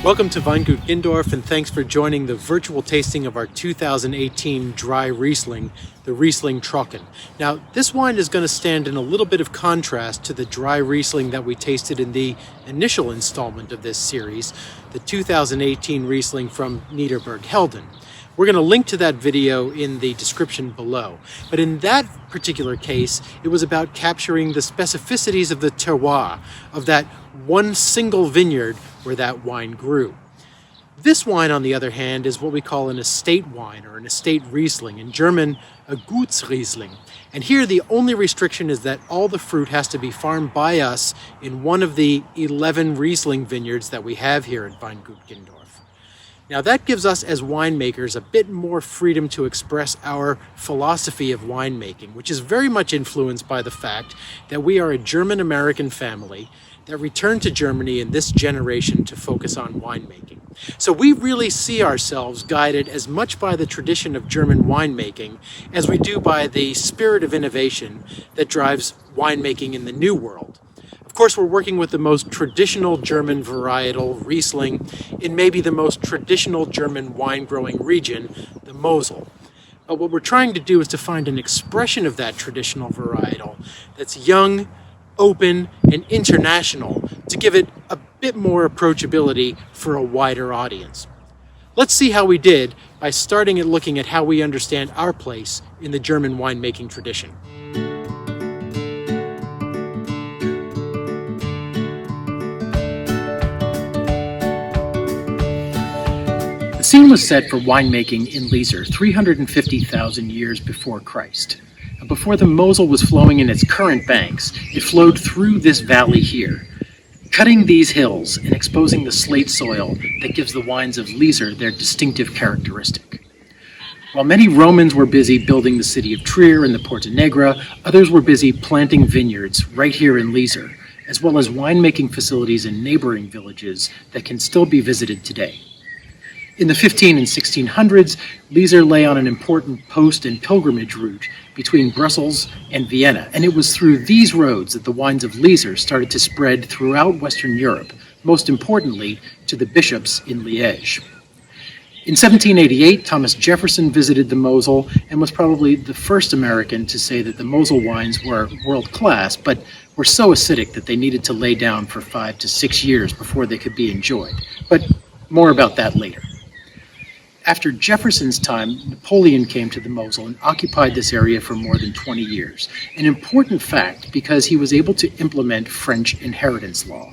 Welcome to Weingut Gindorf, and thanks for joining the virtual tasting of our 2018 dry Riesling, the Riesling Trocken. Now, this wine is going to stand in a little bit of contrast to the dry Riesling that we tasted in the initial installment of this series, the 2018 Riesling from Niederberg-Helden. We're going to link to that video in the description below. But in that particular case, it was about capturing the specificities of the terroir, of that one single vineyard where that wine grew. This wine, on the other hand, is what we call an estate wine or an estate Riesling. In German, a Gutsriesling. And here the only restriction is that all the fruit has to be farmed by us in one of the 11 Riesling vineyards that we have here at Weingut Gindorf. Now that gives us as winemakers a bit more freedom to express our philosophy of winemaking, which is very much influenced by the fact that we are a German-American family that returned to Germany in this generation to focus on winemaking. So we really see ourselves guided as much by the tradition of German winemaking as we do by the spirit of innovation that drives winemaking in the New World. Of course, we're working with the most traditional German varietal, Riesling, in maybe the most traditional German wine-growing region, the Mosel. But what we're trying to do is to find an expression of that traditional varietal that's young, open, and international to give it a bit more approachability for a wider audience. Let's see how we did by starting at looking at how we understand our place in the German winemaking tradition. The scene was set for winemaking in Liesser 350,000 years before Christ. Before the Mosel was flowing in its current banks, it flowed through this valley here, cutting these hills and exposing the slate soil that gives the wines of Liesser their distinctive characteristic. While many Romans were busy building the city of Trier and the Porta Negra, others were busy planting vineyards right here in Liesser, as well as winemaking facilities in neighboring villages that can still be visited today. In the 15 and 1600s, Liesser lay on an important post and pilgrimage route between Brussels and Vienna, and it was through these roads that the wines of Liesser started to spread throughout Western Europe, most importantly to the bishops in Liège. In 1788, Thomas Jefferson visited the Mosel and was probably the first American to say that the Mosel wines were world-class, but were so acidic that they needed to lay down for 5 to 6 years before they could be enjoyed. But more about that later. After Jefferson's time, Napoleon came to the Mosel and occupied this area for more than 20 years. An important fact because he was able to implement French inheritance law,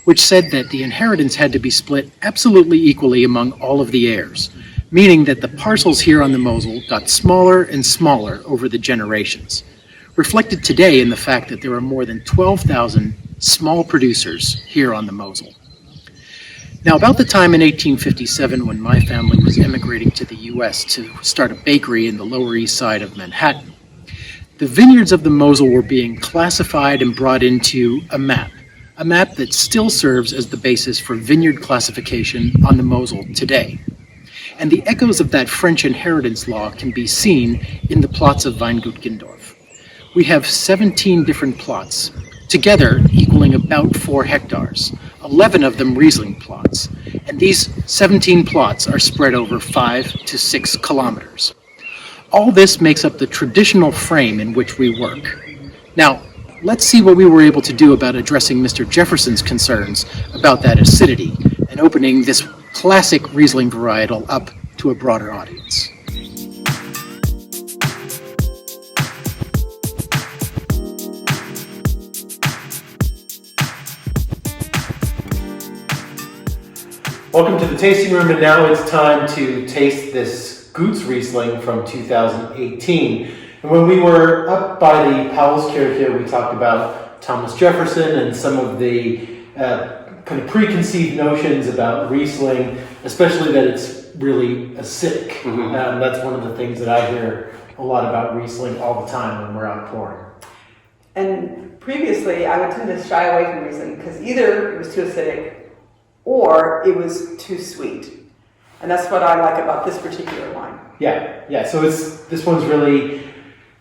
which said that the inheritance had to be split absolutely equally among all of the heirs, meaning that the parcels here on the Mosel got smaller and smaller over the generations, reflected today in the fact that there are more than 12,000 small producers here on the Mosel. Now, about the time in 1857 when my family was immigrating to the U.S. to start a bakery in the Lower East Side of Manhattan, the vineyards of the Mosel were being classified and brought into a map that still serves as the basis for vineyard classification on the Mosel today. And the echoes of that French inheritance law can be seen in the plots of Weingut Gindorf. We have 17 different plots, together equaling about 4 hectares. 11 of them Riesling plots, and these 17 plots are spread over 5 to 6 kilometers. All this makes up the traditional frame in which we work. Now, let's see what we were able to do about addressing Mr. Jefferson's concerns about that acidity and opening this classic Riesling varietal up to a broader audience. Welcome to the tasting room, and now it's time to taste this Guts Riesling from 2018. And when we were up by the Paulskirche, we talked about Thomas Jefferson and some of the kind of preconceived notions about Riesling, especially that it's really acidic. Mm-hmm. That's one of the things that I hear a lot about Riesling all the time when we're out pouring. And previously, I would tend to shy away from Riesling because either it was too acidic or it was too sweet. And that's what I like about this particular wine. Yeah. So this one's really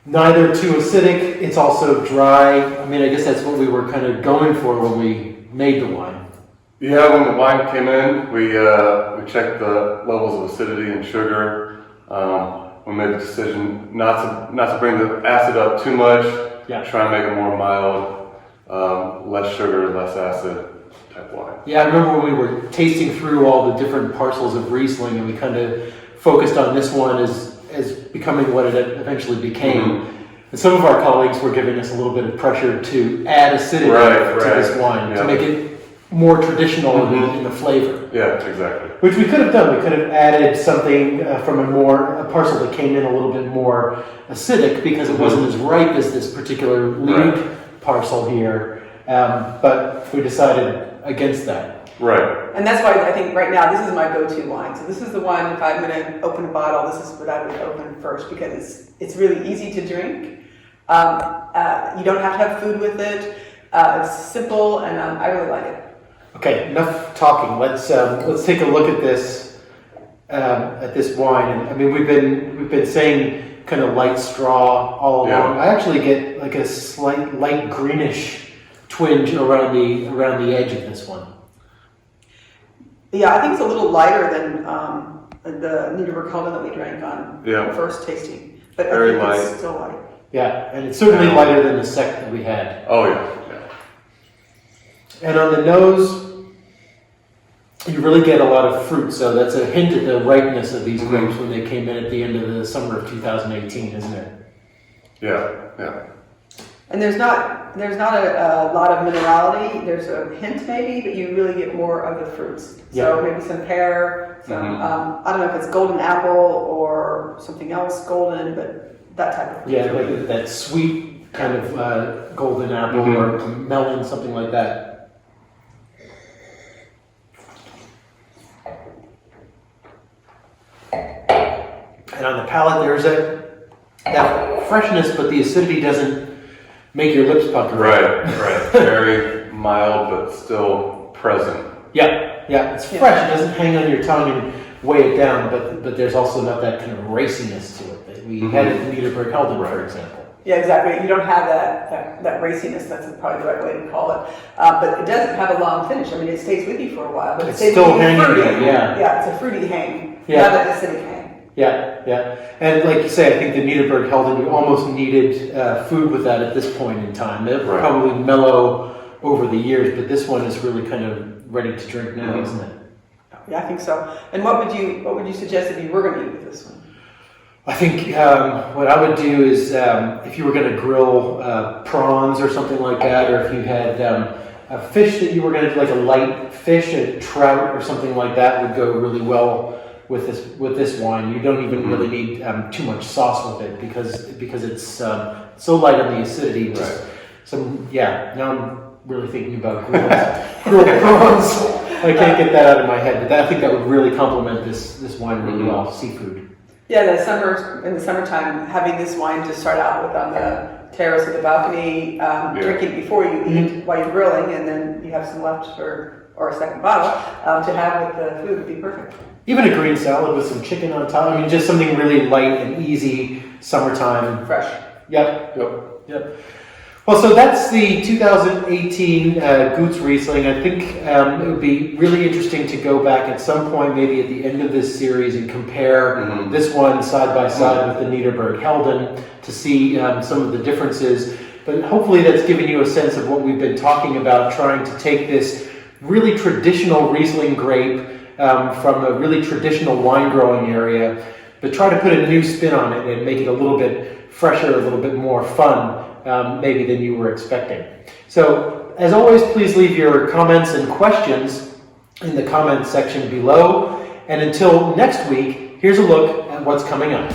neither too acidic, it's also dry. I mean, I guess that's what we were kind of going for when we made the wine. Yeah, when the wine came in, we checked the levels of acidity and sugar. We made the decision not to bring the acid up too much. Yeah. Try and make it more mild, less sugar, less acid type wine. Yeah, I remember when we were tasting through all the different parcels of Riesling, and we kind of focused on this one as becoming what it eventually became. Mm-hmm. And some of our colleagues were giving us a little bit of pressure to add acidity to this wine to make it more traditional in the flavor. Yeah, exactly. Which we could have done. We could have added something from a parcel that came in a little bit more acidic because it wasn't as ripe as this particular lead parcel here. But we decided against that. Right. And that's why I think right now this is my go-to wine. So this is the one, if I'm going to open a bottle, this is what I would open first because it's really easy to drink. You don't have to have food with it. It's simple, and I really like it. Okay, enough talking. Let's take a look at this wine. And I mean, we've been saying kind of light straw all along. I actually get like a slight light greenish twinge around the edge of this one. Yeah, I think it's a little lighter than the Niederberg Helden that we drank on first tasting, but Very I think light. it's still light. Yeah, and it's certainly lighter than the sec that we had. Oh yeah. And on the nose, you really get a lot of fruit, so that's a hint at the ripeness of these grapes when they came in at the end of the summer of 2018, isn't it? Yeah. And there's not a lot of minerality. There's a hint maybe, but you really get more of the fruits. So maybe some pear, some I don't know if it's golden apple or something else golden, but that type of fruit. Yeah, like that sweet kind of golden apple or melon, something like that. And on the palate, there's that freshness, but the acidity doesn't make your lips pucker. Right. Very mild, but still present. Yeah, it's fresh. It doesn't hang on your tongue and weigh it down, but there's also not that kind of raciness to it that we had in Niederberg Helden, for example. Yeah, exactly. You don't have that raciness. That's probably the right way to call it. But it doesn't have a long finish. I mean, it stays with you for a while, but it's still hanging. Fruity. Yeah, it's a fruity hang, Yeah. not an acidic hang. Yeah. And like you say, I think the Niederberg Helden, you almost needed food with that at this point in time. It would probably mellow over the years, but this one is really kind of ready to drink now, isn't it? Yeah, I think so. And what would you suggest if you were going to eat with this one? I think what I would do is if you were going to grill prawns or something like that, or if you had a fish that you were going to do, like a light fish, a trout or something like that, would go really well with this wine. You don't even really need too much sauce with it because it's so light on the acidity. Now I'm really thinking about grilled prawns. I can't get that out of my head, but I think that would really complement this wine really well. Seafood. Yeah, in the summertime, having this wine to start out with on the terrace or the balcony, drinking before you eat while you're grilling, and then you have some left or a second bottle to have with the food would be perfect. Even a green salad with some chicken on top. I mean, just something really light and easy, summertime. Fresh. Yep. Well, so that's the 2018 Goots Riesling. I think it would be really interesting to go back at some point, maybe at the end of this series, and compare this one side by side with the Niederberg Helden to see some of the differences. But hopefully that's given you a sense of what we've been talking about, trying to take this really traditional Riesling grape from a really traditional wine growing area, but try to put a new spin on it and make it a little bit fresher, a little bit more fun. Maybe than you were expecting. So, as always, please leave your comments and questions in the comments section below. And until next week, here's a look at what's coming up.